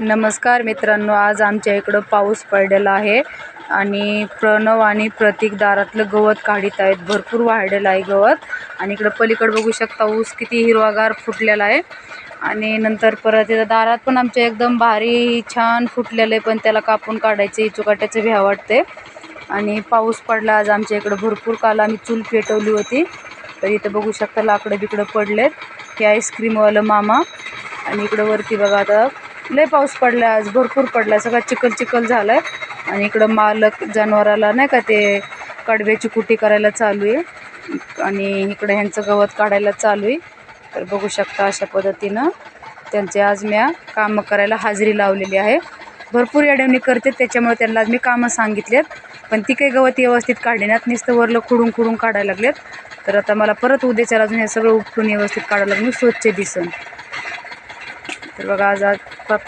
नमस्कार मित्रांनो, आज आमच्या इकडं पाऊस पडलेला आहे आणि प्रणव आणि प्रतीक दारातलं गवत काढीत आहेत. भरपूर वाढलेलं आहे गवत आणि इकडं पलीकडे बघू शकता ऊस किती हिरवागार फुटलेला आहे. आणि नंतर परत इथं दारात पण आमच्या एकदम भारी छान फुटलेलं आहे, पण त्याला कापून काढायचे चुकाट्याचे भ्या वाटते. आणि पाऊस पडला आज आमच्या इकडं भरपूर. काल आम्ही चूल पेटवली होती, तर इथं बघू शकता लाकडं बिकडं पडलेत. हे आईस्क्रीमवालं मामा. आणि इकडं वरती बघा आता लय पाऊस पडला आज, भरपूर पडला, सगळा चिखल चिखल झालाय. आणि इकडं मालक जनावराला नाही का ते कडव्याची कुटी करायला चालू आहे आणि इकडे ह्यांचं गवत काढायला चालू आहे. तर बघू शकता अशा पद्धतीनं त्यांचे आज मी कामं करायला हाजरी लावलेली आहे. भरपूर येड्यावणी करते, त्याच्यामुळे त्यांना आज मी कामं सांगितलेत, पण ती काही गवत व्यवस्थित काढण्यात नुसतं वरलं खुडून खुडून काढायला लागलेत. तर आता मला परत उद्याच्याला अजून हे सगळं उपटून व्यवस्थित काढायला लागलं, स्वच्छ दिसन. तर बघा आज पाऊस